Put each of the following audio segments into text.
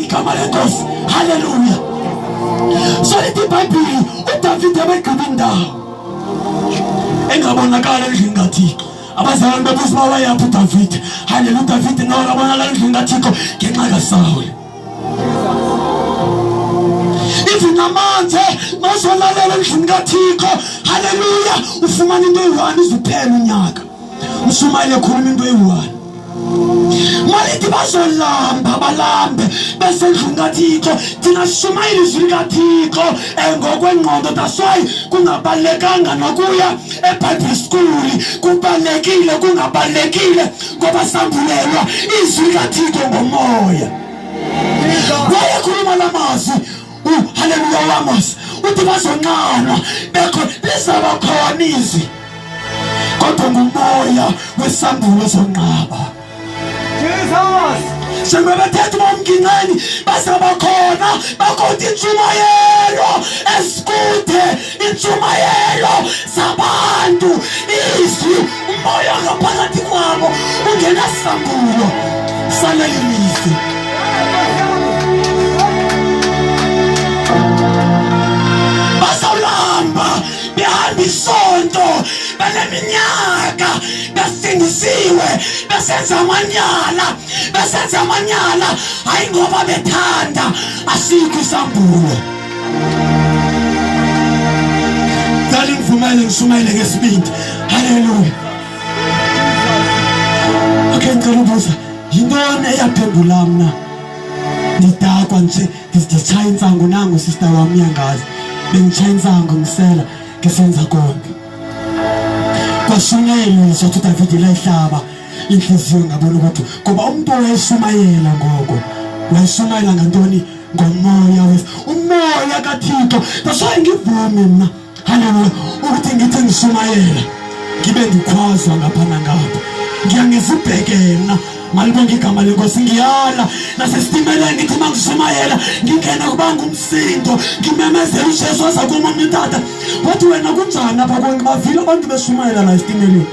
igama lenkosi. Haleluya. So lithi iBhayibheli uDavid ebegqiba indawo engabonakala endlini kaThixo. Abazalwane bebuza bayaphi uDavid. Haleluya. uDavid nokabonakala endlini kaThixo ngenxa kaSawuli. Even namanje masolalela endlini kaThixo. Haleluya. Ufumana into eyi-1 izuphela unyaka. Ushumayela ekhuluma into eyi-1. Malithi bazolamba balambe bese endlini kaThixo thina sishumayela izwi likaThixo ngokwengqondo. That's why kungabalekanga nokuya eBible school. Kubalekile kungabalekile ngoba sambulelwa izwi likaThixo ngomoya. Wayekhuluma lamazwi haleluya wamos uthi bazonqanwa bekho lisaba khona izwi kodwa ngumoya wesambulo zonqaba. Jesus sengwebethetha bomngingeni basaba khona bakhona intshumayelo esikude, intshumayelo zabantu, izwi umoya ngaphakathi kwabo ungena sambulo salelizwi. Basalamba behamba isonto beneminyaka besindisiwe besenza amanyala hayi ngoba bethanda asikho isambulo. Dali ngivumele ngesibindi. Haleluya. Okay, ngicela ubuza yintoni eyaphendula mina ngidakwa nje ngizitshaya insango nangu sister wami uyangazi bengitshaya insango ngisela ngisenza konke kwashunyelwe sothi uDavid layihlaba inhliziyo ngabona ukuthi ngoba umuntu wayeshumayela ngoko wayeshumayela ngantoni ngomoya umoya kaThixo. That's why ngivuma mina haleluya ukuthi ngithi ngishumayela ngibe ngikhwazwa ngapha nangapha ngiyangizibhekena malibonke igama lenkosi. Ngiyala nasesitimeleni ngithi mangishumayela ngingena kubanga umsindo ngimemezela uJesu waza kuma umntata. Wathi wena kunjani apha konke bavile abantu beshumayela la esitimeleni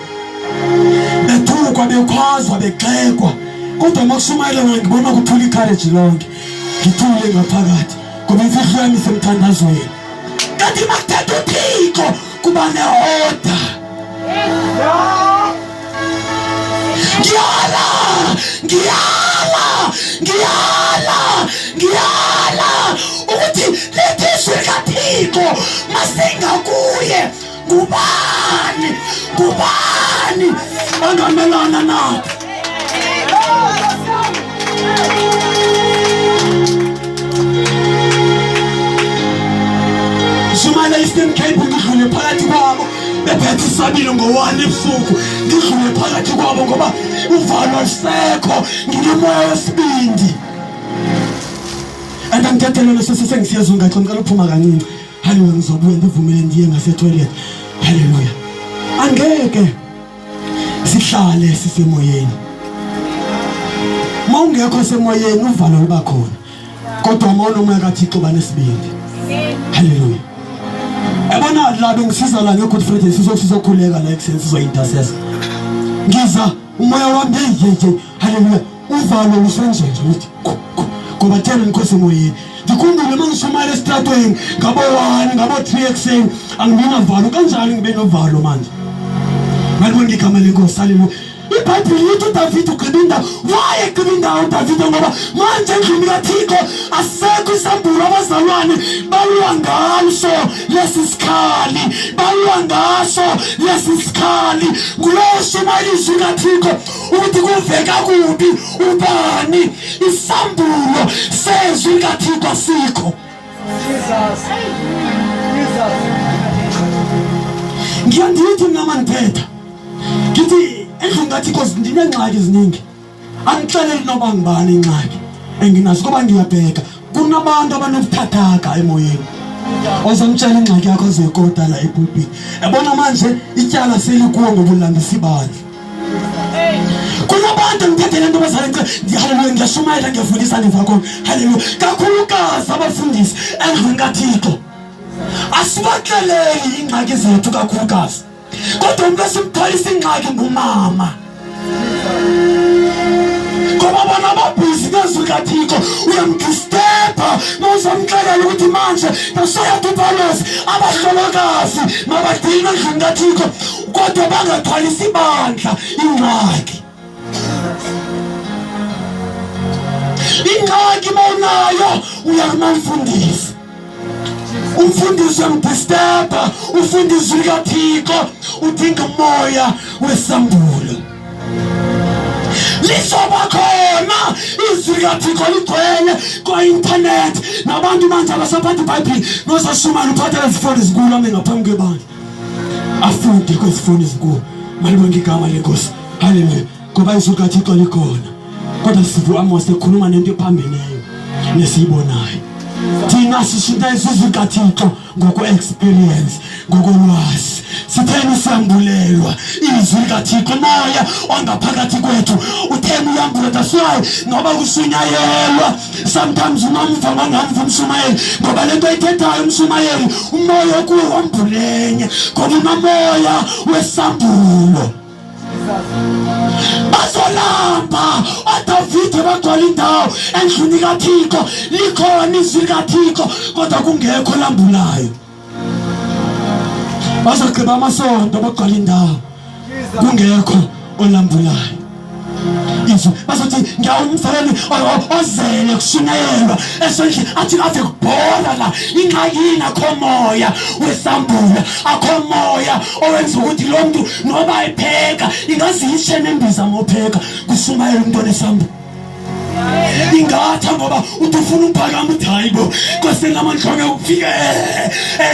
bethukwa bekhwazwa begxekwa kodwa makushumayela ngibona kuphula icourage lonke ngithule ngaphakathi ngoba imfihlo yami isemthandazweni. Kanti makuthetha uThixo kuba ne-order. Ngiyala ukuthi lithi izwi likaThixo masingakuye ngubani angamelana nathi. Shumayela Eastern Cape ngidlule phakathi kwabo bephethe isabilo ngo-1 ebusuku ngidlule phakathi kwabo ngoba uvalo lisekho nginomoya wesibindi. Andangithethelele sesengisiyazi ungathi ngicela uphuma kancane. Haleluya. Ngizobuya ndivumele ndiye ngasetoilet. Haleluya. Angeke sihlale sisemoyeni. Mawungekho semoyeni uvalo luba khona kodwa mawuna umoya kaThixo banesibindi. Haleluya. Ebona la bengisiza la ngeGood Friday sizokhuleka la ekuseni sizointercessor. Ngiza umoya wami yeje. Haleluya. Uvalo lusenjenje uthi ngoba thena ngikho semoyeni. Ngikhumbule mangishumayela esitratweni ngabo 1 ngabo 3 ekseni anginavalo kanjani ngibe novalo manje. Malibonke igama lenkosi. Haleluya. iBhayibheli lithi uDavid ugqiba indawo. Why egqiba indawo uDavid? Ngoba manje endlini kaThixo asekho isambulo. Abazalwane balwa ngaso lesi sikhali, ngulowo oshumayela izwi likaThixo ukuthi kuveka kubi ubani isambulo sezwi likaThixo asikho. Ngiyandithi mina mandithetha ngithi endlini kaThixo ndinengxaki eziningi. Angixeleli noba ngibani ingxaki enginazo ngoba ngiyabheka kunabantu abanobuthathaka emoyeni. Ozamtshela ingxaki yakho zekota la epulpini. Yabona manje ityala selikuwo ngobulambisa ibandla. Kunabantu ngithethe lento bazalence haleluya ngiyashumayela ngiyafundisa ngemva konke. Haleluya. Kakhulukazi abafundisi endlini kaThixo asibaxeleli ingxaki zethu kakhulukazi kodwa umuntu esimtholisa ingxaki ngumama. ngoba bona ababhizi ngezwi likaThixo uyamdisturba mawuzamxelela ukuthi manje nasoyatupalosi abahlolokazi mabadinga endlini kaThixo kodwa bangathwalisi ibandla ingxaki mawunayo uya kumamfundisi umfundisi uyamdisturba ufundisi likaThixo udinga umoya wesambulo lisoba khona izwi likaThixo ligcwele kwa-internet nabantu manje abasaphatha iBhayibhili nosashumana uphatha izifoni ezinkulu ame ngaphambi kwebandla afunde kwezifoni ezinkulu malibonke igama lenkosi haleluya ngoba izwi likaThixo likhona kodwa sivu Amos ekhuluma nento ephambeneyo nesiyibonayo thina sishintsha izwi likaThixo ngokwe-experience ngokolwazi sitheni siyambulelwa izwi likaThixo moya ongaphakathi kwethu utheni uyambula daswayo ngoba kushunyayelwa sometimes unomva ngamva umshumayeli ngoba lento ayithethayo umshumayeli umoya kuwe wambulenye ngoba unomoya wesambulo bazolamba aDavide bagcwala indawo endlini kaThixo likhona izwi likaThixo kodwa kungekho lambulayo bazogqiba amasonto bagcwala indawo kungekho olambulayo izwi bazothi ngiyawumfeli ozele kushunyayelwa esendlini athi ave kubhola la ingxakini akho moya wesambula akho moya owenza ukuthi lo muntu noba epheka ingazishe nembiza mopheka kushumayela umuntu onesambula ingatha ngoba utufuna umphakama uthi hayibo Nkosi namandla ukufika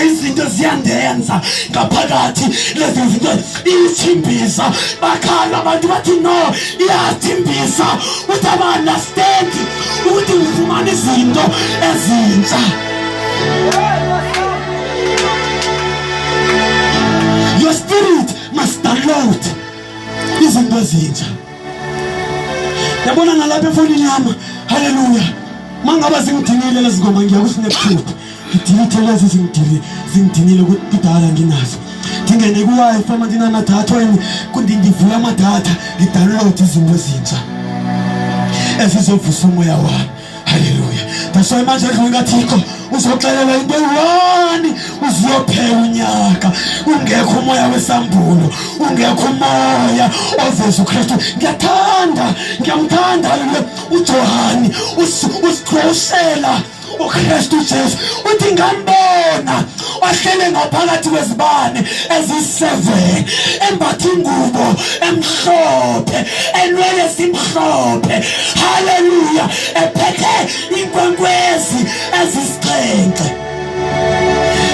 izinto ziyandenza ngaphakathi lezi zinto ithimbisa bakhala abantu bathi no iyathimbisa uthi aba-understand ukuthi ufumana izinto ezintsha your spirit must download izinto ezintsha yabona nalapha efonini yami haleluya mangaba zingidinile lezi ngoma ngiyakusnapchat ngidilithe lezi zingidinile kudala nginazo ngingene ku-Wi-Fi manje nginamadatha wena kundivula amadatha ngidownload izinto ezintsha ezizovusa umoya wami haleluya daswayo manje endlini kaThixo uzoxelela into eyi-1 uziyophela unyaka ungekho umoya wesambulo ungekho umoya oveza uKristu ngiyamthanda uJohane usiqhoshela uKristu Jesu uthi ngambona wahlele ngaphakathi kwezibane ezi7 embatha ingubo emhlophe enwele simhlophe haleluya ephethe inkwenkwezi ezisixhenxe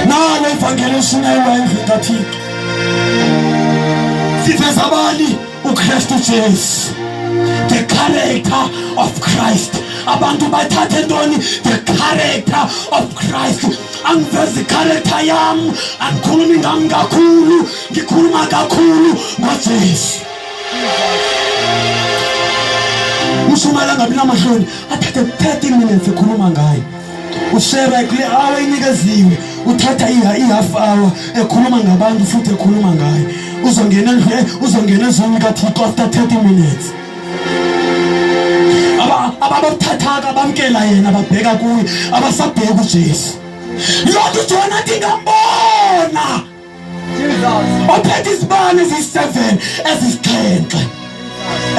nalo ivangeli eshunyayelwa endlini kaThixo siveza abani uKristu Jesu the character of Christ abantu bathathe ntoni the character of Christ angivezi character yami angikhulumi ngami kakhulu ngikhuluma kakhulu ngoJesu usumela ngabi namahloni athathe 30 minutes ekhuluma ngaye ushare kule hour inikeziwe uthatha i-half hour ekhuluma ngabantu futhi ekhuluma ngaye uzongena ezweni kaThixo after 30 minutes ababamthathaka bamkela yena babheka kuye abasabheka uJesu lokhu Jona ngambona Jesus ophethe izibane ezi7 ezisixhenxe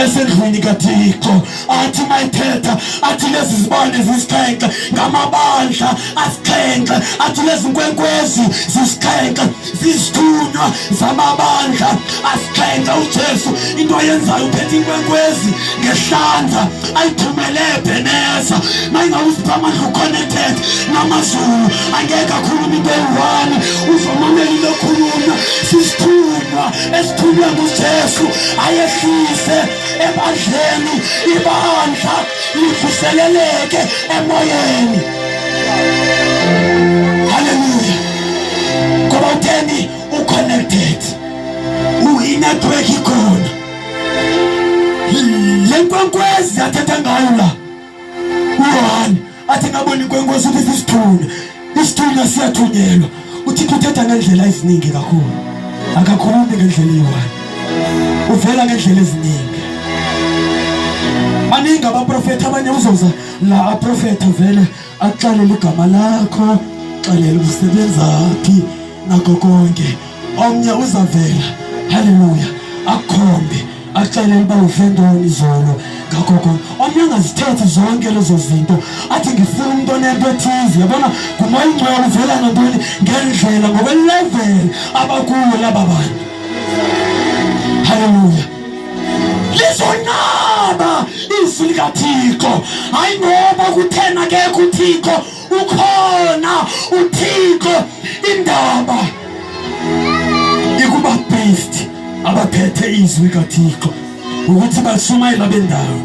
esendlini kaThixo athi mayithetha athi lezi zibane zisixhenxe ngamabandla asixhenxe athi lezi nkwenkwezi zisixhenxe zisithunywa zamabandla asixhenxe uJesu into ayenzayo uphethe inkwenkwezi ngehlandla ayithumele eBheneza mayingawusipha amandla uconnected namazulu angeke akhulume into eyi-1 uzomamela into ekhulunywa sisithunywa esithunywe nguJesu ayehlise ebandleni ibandla livuseleleke emoyeni haleluya ngoba utheni uconnected uyinetwork ikhona le nkwenkwezi athetha ngayo la uYohane athi ngabona inkwenkwezi ukuthi isithunywa siyathunyelwa uThixo uthetha ngendlela eziningi kakhulu akakhulumi ngendlela eyi-1 uvela ngendlela eziningi Baningi abaprofeti abanye uzoza la aprofeta vele axelele igama lakho, xelele usebenzaphi nakho konke. Omnye uzavela, haleluya, akhombe axelele ba uvendoni izolo ngakho konke. Omnye angazithethi zonke lezo zinto athi ngifuna umuntu onento ethize. Yabona kumoya ingcwele uvela ngantoni ngendlela ngokwelevel abakuyo laba bantu. Haleluya. Lizonaba izwi likaThixo, hayi ngoba kuthena ke kuThixo ukhona. uThixo indaba ikuba based abaphethe izwi likaThixo ukuthi bashumayela bendawo.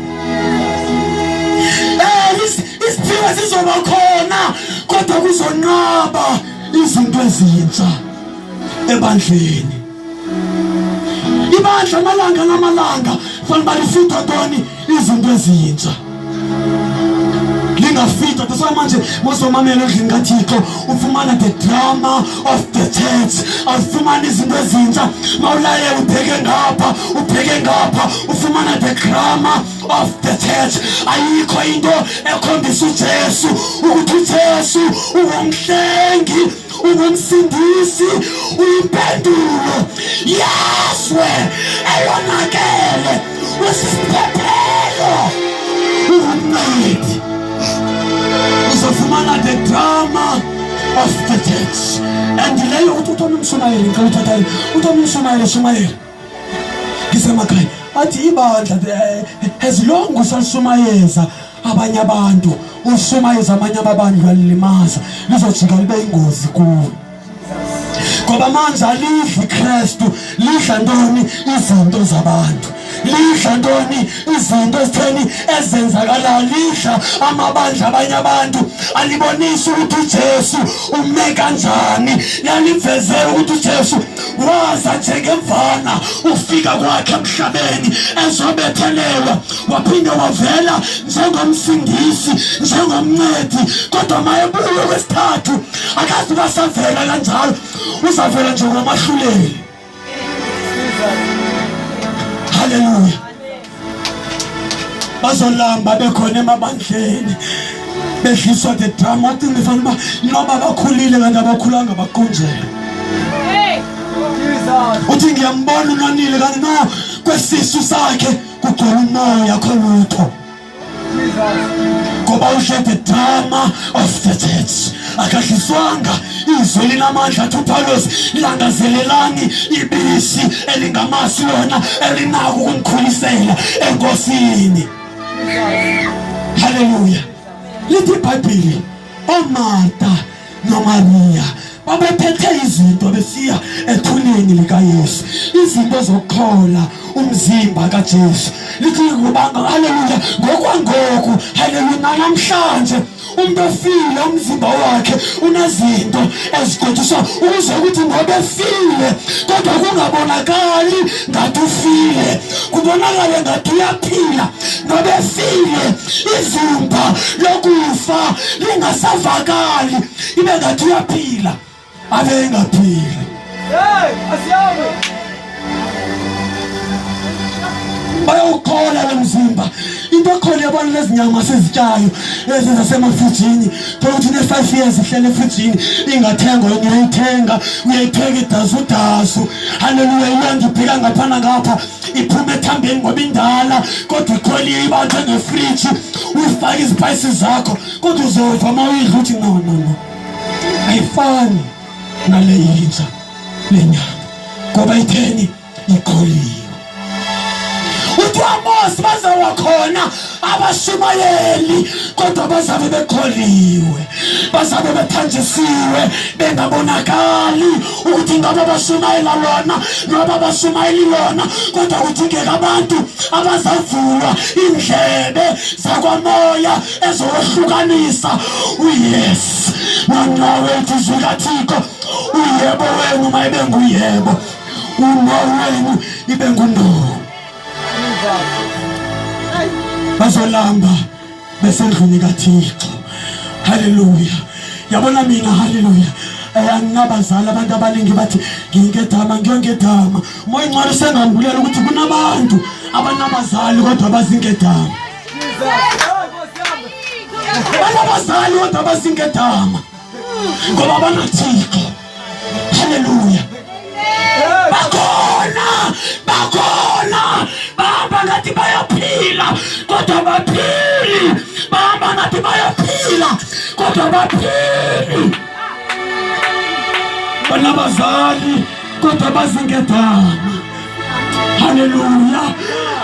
Isiphiwo sizoba khona kodwa kuzonqaba izinto ezintsha ebandleni. Ibandla amalanga namalanga fanele balifitwa ntoni izinto ezintsha. Lingafitwa that's why manje mosomamela endlini kaThixo ufumana the drama of the church. Awufumana izinto ezintsha mawulaye ubheke ngapha ufumana the drama of the church. Ayikho into ekhombisa uJesu ukuthi uJesu ungumhlengi, ungumsindisi, uyimpendulo yeswe elonakele, usisiphephelo, ungumncedi. Uzofumana the drama of the church. And leyo ukuthi uThoni Mshumayeli ngikawuthathayo, uThoni Mshumayeli ngisemakhaya athi ibandla as long usalushumayeza abanye abantu, ushumayeza amanye ababandlu alilimaza, lizojika libe ingozi kuwe. Ngoba manje alidli Kristu, lidla ntoni izinto zabantu, lidla ntoni izinto ezitheni ezenzakalayo, lidla amabandla abanye abantu. Alibonisa ukuthi uJesu ume kanjani, yalivezela ukuthi uJesu waza njengemvana ufika kwakhe emhlabeni ezobethelelwa, waphinde wavela njengomsindisi, njengomncedi. Kodwa mayebuye kwesithathu akazi basavela kanjalo, uzavela njengomahlulela. Haleluya. Bazolamba bekhona emabandleni bedliswa the drama uthi ngifanele uba noba bakhulile kanti abakhulanga baqonjela. Uthi ngiyambona unonile kanti no kwesisu sakhe kugcwele umoya khonutho. Ngoba ushe the drama of the church. Akahliswanga izwi linamandla athi uPawulos langazelelani ibisi elingamasi lona elinako ukumkhulisela enkosini. Haleluya. Lithi iBhayibheli oMarta noMaria babephethe izinto besiya ethuneni likaYesu, izinto zokukhola umzimba kaJesu. Lithi kubanga haleluya ngokwangoku, haleluya namhlanje umuntu ofile umzimba wakhe unezinto ezigoduswa ukuze ukuthi ngoba efile kodwa kungabonakali ngathi ufile, kubonakale ngathi uyaphila. Ngoba efile izimba lokufa lingasavakali, ibe ngathi uyaphila abe engaphili. Asiyawe bayawukhola lo mzimba. Into ekhona yabona lezi nyama sezityayo ezasemafrijini, ukuthi ne5 years ihlele efrijini ingathengwa, uyayithenga idasu. Haleluya. Ilanga ibheka ngaphana ngapha iphume ethambeni ngoba indala, kodwa ikholiye ibanjwe ngefriji, uyifake izispices zakho, kodwa uzova uma uyidla uthi no ayifani nale yintsha lenyama ngoba itheni ikholiye. Uthi uAmosi bazawa khona abashumayeli kodwa bazabe bekholiwe, bazabe bethanjisiwe bengabonakali ukuthi ngaba bashumayela lona noma bashumayeli lona, kodwa ukuthi ngeke abantu abazavulwa indlebe zakwamoya ezohlukanisa uyes nonawethu izwi likaThixo. Uyebo wenu mayibe nguyebo, uno wenu ibe nguno. Bazolamba besendlini kaThixo. Haleluya. Yabona mina haleluya. Anginabazali abantu abaningi bathi ngiyongedama. Moya ngcwele sengambulela ukuthi kunabantu abanabazali kodwa bazingedama. Balabazali kodwa basingedama ngoba banathixo. Haleluya. Bakhona bahamba ngathi bayaphila kodwa baphili, bahamba ngathi bayaphila kodwa baphili. Banabazali kodwa basingedama. Haleluya.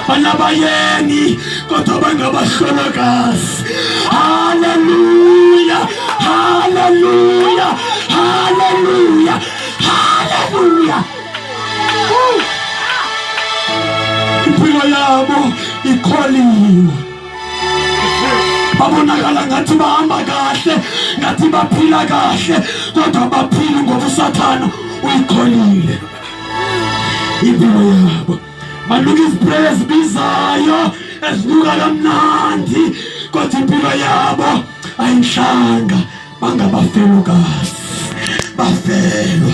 Banabayeni kodwa bangabahlolokazi. Haleluya, haleluya, haleluya, haleluya. Impilo yabo ikholiwe. Babonakala ngathi bahamba kahle, ngathi baphila kahle kodwa baphila ngoba uSathana uyikholile impilo yabo. Baluka izipreyi ezibizayo ezinuka kamnandi kodwa impilo yabo ayinhlanga. Bangabafelokazi, bafelwa,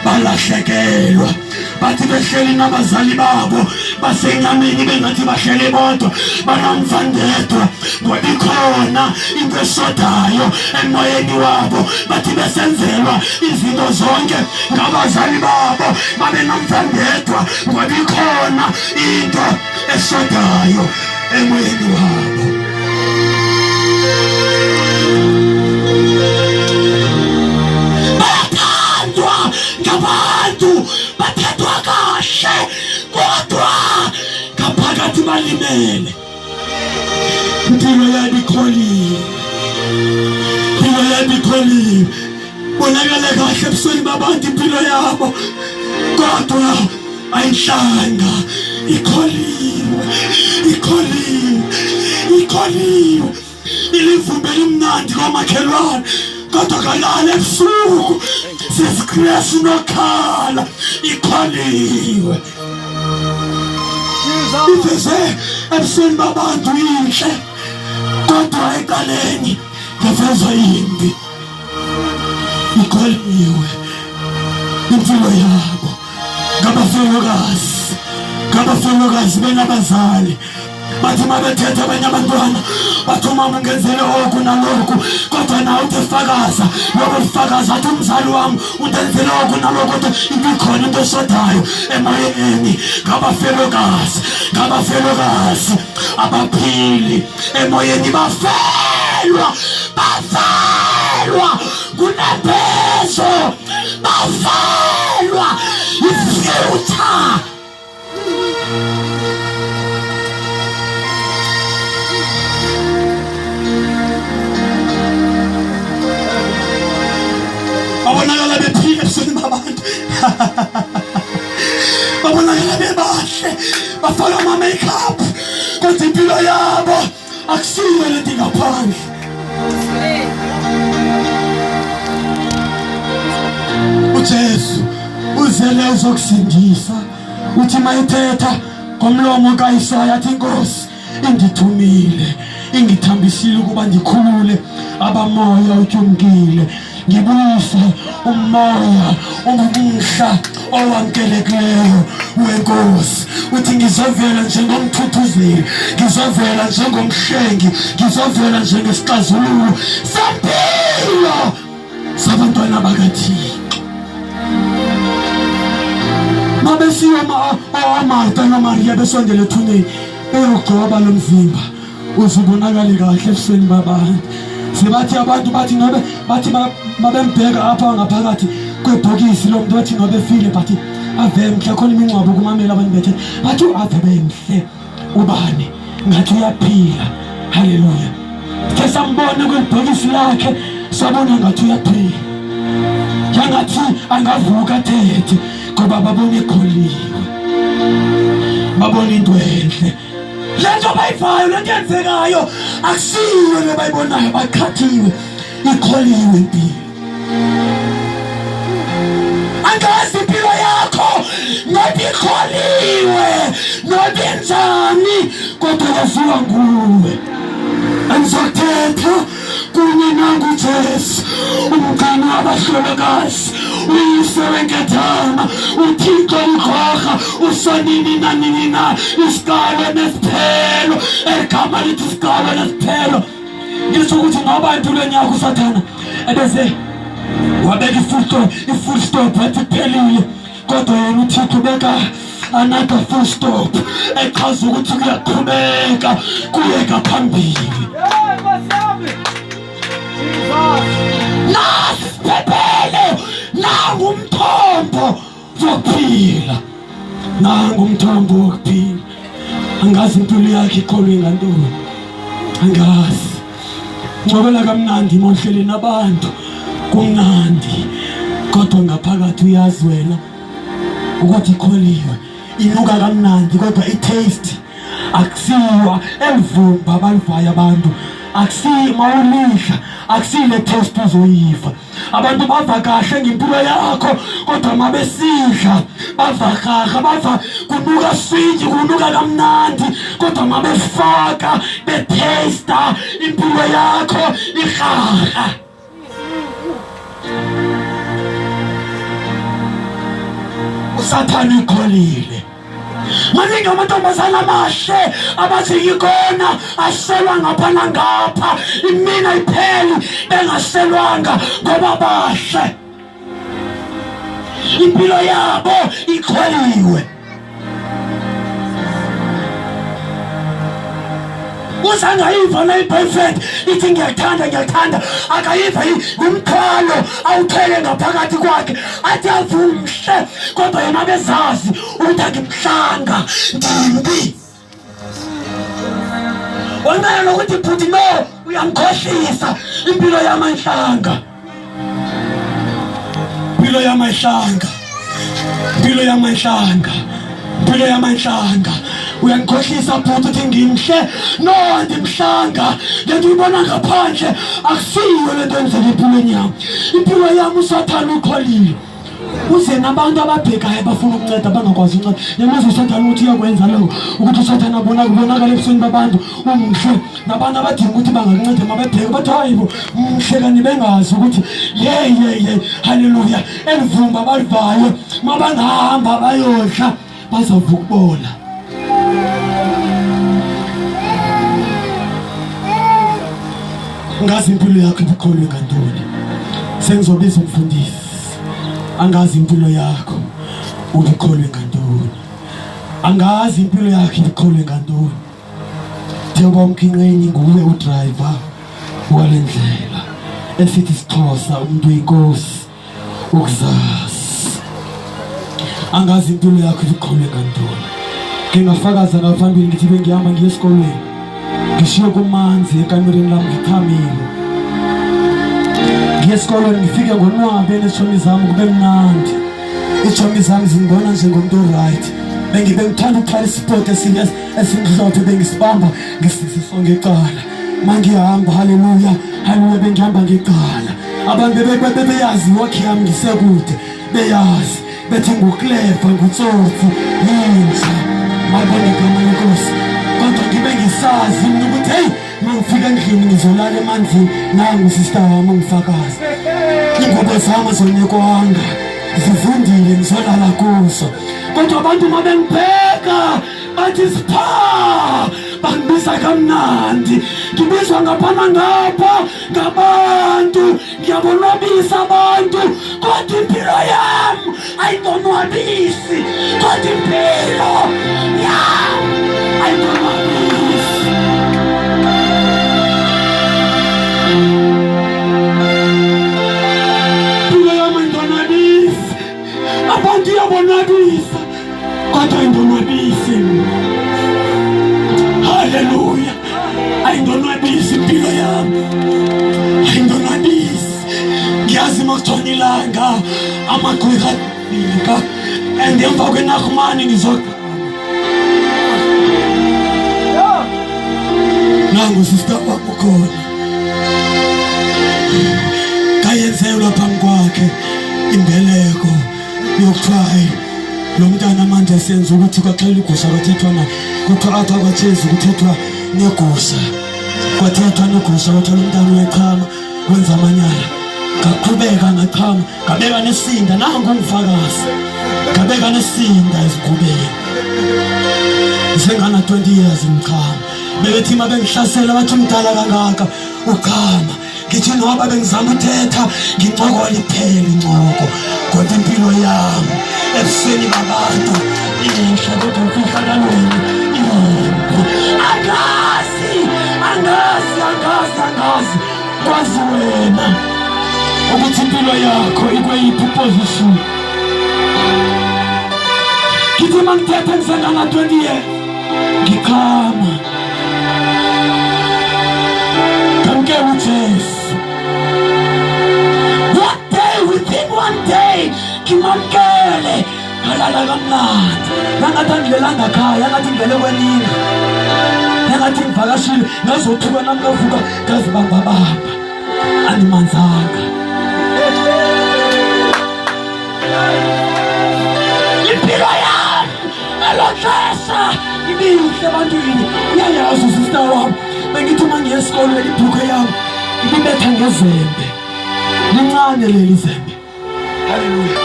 balahlekelwa. Bathi behleli nabazali babo basenyameni bengathi bahlele bodwa, banamvandedwa ngoba ikhona into esodayo emoyeni wabo. Bathi besenzelwa izinto zonke ngabazali babo babe namvandedwa ngoba ikhona into esodayo emoyeni wabo. Bayathandwa ngabantu, bathethwa kahle kodwa ngaphakathi balimele. Impilo yabo ikholiwe, impilo yabo ikholiwe. Bonakala kahle ebusweni babantu impilo yabo kodwa ayinhlanga. Ikholiwe, ikholiwe, ikholiwe. Ilivumbe limnandi komakhelwane kodwa kalala ebusuku sesikresi nokhala. Ikholiwe. Iveze ebusweni babantu inhle kodwa ekaleni yavezwa yimbi. Ikholiwe impilo yabo. Ngabafelokazi benabazali bathi mabethetha abanye abantwana bathi umama ungenzele oku naloku kodwa nawe utefakaza lobo bufakaza athi umzali wami undenzele oku naloku kodwa into ikhona into esodayo emoyeni. Ngabafelokazi abaphili emoyeni bafelwa kunembezo, bafelwa ifuture. Babonakala bephila ebusweni babantu. Babonakala bebahle, bafaka ama-makeup kodwa impilo yabo akusiyo lento ngaphandle. uJesu uzele uzokusindisa. Uthi mayithetha ngomlomo kaIsaya athi inkosi ingithumile, ingithambisile ukuba ndikhulule abamoya utyumkile, ngibuyise umoya omuhle owamkelekileyo wenkosi. Uthi ngizovela njengomthuthuzeli, ngizovela njengomhlengi, ngizovela njengesixazululo sempilo sabantwana bakaThixo. Mabesiya Martha noMaria besondela ethuneni beyogcoba lo mzimba uzubonakala kahle ebusweni babantu. Sibathi abantu bathi nobe bathi babembheka apha ngaphakathi kwebhokisi lo muntu bathi nobe file bathi ave mhle khona imingcwabo kumamela abantu bethe bathi ave bemhle ubani ngathi uyaphila. Haleluya. Ke sambona kwebhokisi lakhe sabona ngathi uyaphila, yangathi angavuka thethe ngoba babona ikholiwe, babona into enhle. Lento bayivayo, lento yenzekayo akusiyo le bayibonayo, bakhathiwe, ikholiwe impilo. Angazi impilo yakho noba ikholiwe noba injani kodwa yaziwa nguwe. Angizothetha kunye nanguJesu umgcini wabahlolokazi uyise wenkethama uThixo ukhokha usonini nanini na isikalo nesiphelo egama lithi isikalo nesiphelo ngisho ukuthi ngoba empilweni yakho usathana ebese wabeka i-full stop ethi phelile kodwa yena uThixo beka another full stop echaza ukuthi kuyaqhubeka kuyeka phambili nasiphephele nangumthombo wokuphila nangumthombo wokuphila angazi impilo yakhe iqolwe ngantoni angazi ngcobela kamnandi mohleli nabantu kumnandi kodwa ngaphakathi uyazi wena ukuthi ikholiwe inuka kamnandi kodwa i-taste akusiwa elivumba abalivayo abantu akusiyo mawulidla akusile taste uzoyiva abantu bava kahle ngempilo yakho kodwa mabesidla bava kahle bava kunuka sweet kunuka kamnandi kodwa mabefaka betesta impilo yakho ihaha usathana ikholile maningi amantombazana amahle abathi yikona aselwa ngapha nangapha imina ipheli bengaselwanga ngoba bahle impilo yabo ikholiwe uzangayiva na i-boyfriend ithi ngiyakuthanda akayiva ngumthwalo awuthele ngaphakathi kwakhe athi avumhle kodwa yena bezazi ukuthi akimhlanga ndimbi wangaya nokuthi bhuti no uyamkhohlisa impilo yamanhlanga impilo yamanhlanga uyangikhohlisa bhuti uthi ngimhle no andimhlanga lento uyibona ngaphandle akusiyo lento enzela empilweni yami impilo yami usathana ukholile uze nabantu ababhekayo bafuna ukunceda bangakwazi ukunceda yamazi usathana ukuthi uyakwenza lokho ukuthi usathana kubonakala ebusweni babantu umuhle nabantu abadinga ukuthi bangakunceda mabebheke bathi hayibo mhle kani bengazi ukuthi ye haleluya elivumba abalivayo mabangahamba bayodla bazavuka ukubola angazi impilo yakho ibikholwe ngantoni sengizobiza umfundisi angazi impilo yakho ubikholwe ngantoni angazi impilo yakho ibikholwe ngantoni njengoba umkhinqeni nguwe udriver walendlela esithi isixhosa umuntu wenkosi ukuzazi angazi impilo yakho ibikholwe ngantoni ngingafakaza ngaphambili ngithi bengihamba ngiye esikolweni ngishiye kumanzi ekamereni lami ngithamile ngiye esikolweni ngifike ngonwabe nesitshomi zami kube mnandi itshomi zami zingibona njengomuntu right bengithanda ukuthatha isipoti esimhlophe bengisibamba ngisisiso ngecala mangihamba haleluya bengihamba ngecala abantu bebeyazi wakhe yami ngisekude beyazi bethi nguKlefa nguTsotsi yinja mabona igama lenkosi kodwa ngibe ngisazi ukuthi hey mangifika endlini ngizolala emanzini nangu sister wami ungifakazi ingoba zami zonyekwanga zivundile ngizolala kuso kodwa abantu mabengibheka bathi sipha bangibiza kamnandi ngibizwa ngapha nangapha ngabantu ngiyabonwabisa abantu kodwa impilo yami ayibonwabisi kodwa impilo yami ayibonwabisi impilo yami ayibonwabisi abantu iyabonwabisa kodwa ayibonwabisi haleluya ayindonwabisi impilo yami ayindonwabisi ngiyazi makuthonya ilanga amagqwirha afika and emva kwenahumani ngizogqama nangu sister wami ukhona kayenzelwa phambi kwakhe imbeleko yokuthiwa lo mntana manje senza ukuthi kwaxela igusha kwathethwa na kuqhathwa kwathezi kuthethwa negusha kwathethwa nogusha wathola umntana wechama wenza amanyala ngaqhubeka ngachama ngabeka nesinda nangu ungifakazi ngabeka nesinda ezigubeni sengana 20 years ngichama bethi uma bengihlasela bathi umdala kangaka uchama ngithi ngoba bengizama uthetha ngincokola iphela incoko kodwa impilo yami ebusweni babantu inhle kodwa mfihlakalweni angazi kwazi wena ukuthi impilo yakho ikweyiphi position ngithi mangithetha ngisengana 20 years ngikhama kamke uJesu one day ngimamkele ngalala kamnandi nangathi angilelanga khaya ngathi ngivele kwenini nangathi ngivakashile ngazothuka nami ngavuka ngazibamba andimanzanga impilo yami eloxesha ibihle ebantwini uyayazi usista wami bengithi uma ngiye esikolweni ibhukwe yami ibibetha ngezembe lincane leli zembe haleluya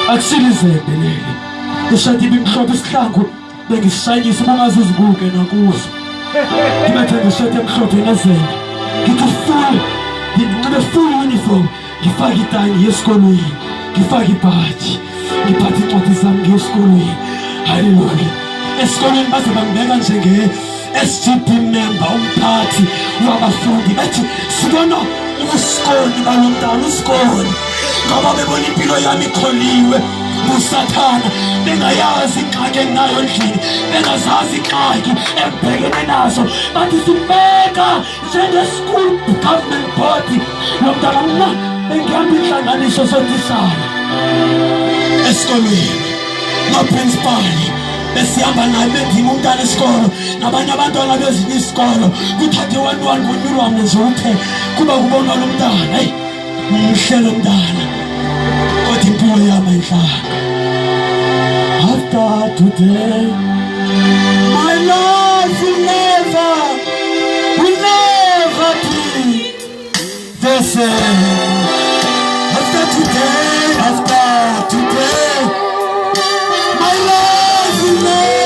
akusile izembe leli ishadi ibimhlophe isihlangu bengisishayisa uma ngazi izibuke nakuzo ngibethe ngishade emhlophe nezembe ngithi full uniform ngifake itayi yesikolweni ngifake ibhaji ngiphathe incwadi zami ngesikolweni haleluya esikolweni baze bangibeka njenge SGP member umphathi wabafundi bathi sibona usikoni balomntana usikoni ngoba bebona impilo yami ikholiwe usathana bengayazi ingxaki enginayo endlini bengazazi ingxaki engibhekene nazo bathi sibeka njenge-school government body lomntana mna bengihamba inhlanganiso sotishana esikolweni noprinsipali besihamba naye bendima umntana esikolo nabanye abantwana bezinye isikolo kuthathe 1 ngonyulwa mne nje uthe kuba kubonwa lo mntana heyi mhle lo mntana kodwa impilo yami ayinhlanga after today my life will never be the same after today my life will never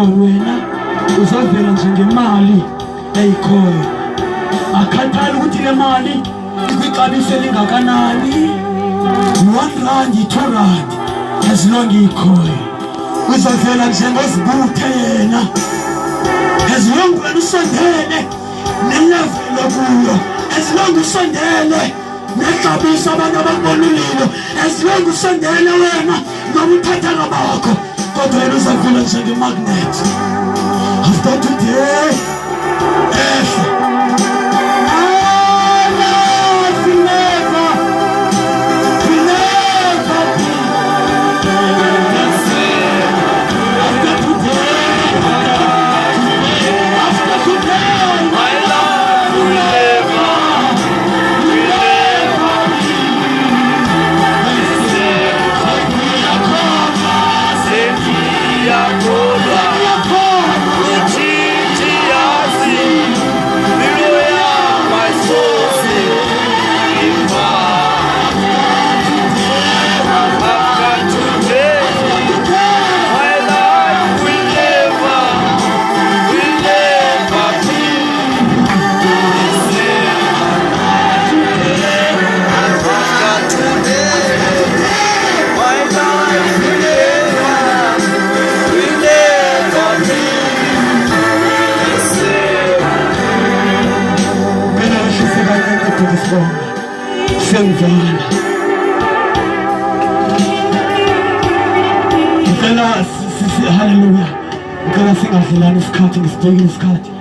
wena uzovela njengemali eyikhoyo akhathali ukuthi le mali ikwixabiso elingakanani 1 rand 2 rand as long ikhoyo uzovela njengozibuthe yena as long wena usondele nelevel okuyo as long usondele nexabiso abantu abakubonulilo as long usondele wena nobuthathaka bakho kodwa yena uzavela njengemagnet after today siyangivana ngicela haleluya ngicela singadlelani isikhathi ngisibhekile isikhathi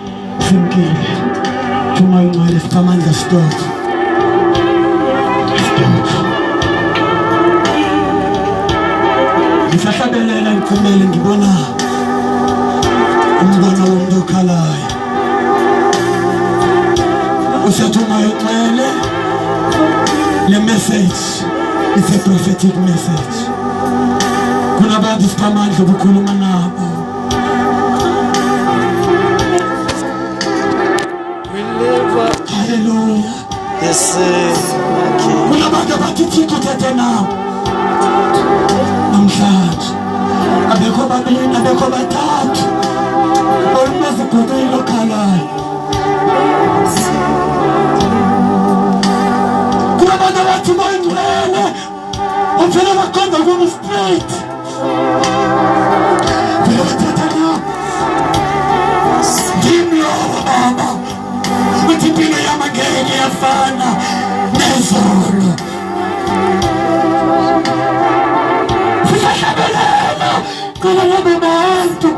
simkile Thuma ingcwele siphamandla stop ngisahlabelela ngikhumele ngibona umbono womuntu okhalayo usathuma ingcwele le message is a prophetic message kunabantu siphamandla ukukhuluma nabo haleluya Yes, kunabantu abathi uthethe nabo namhlanje abekho babili abekho bathathu olumazibhokile okhalayo kunabantu abathi bayingcwele uphela bakhonza kubo straight phela bathetha nabo ngimlobo baba uthi impilo yami ngeke yafana nezolo sisahlabelela kala labo bantu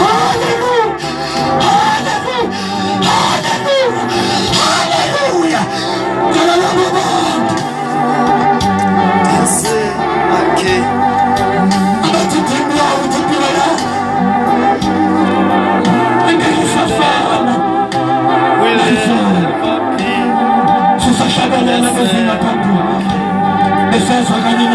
haleluya haleluya haleluya haleluya kala labo bantu abathi impilo yami sisashabelela bezima phambili besezwa kanye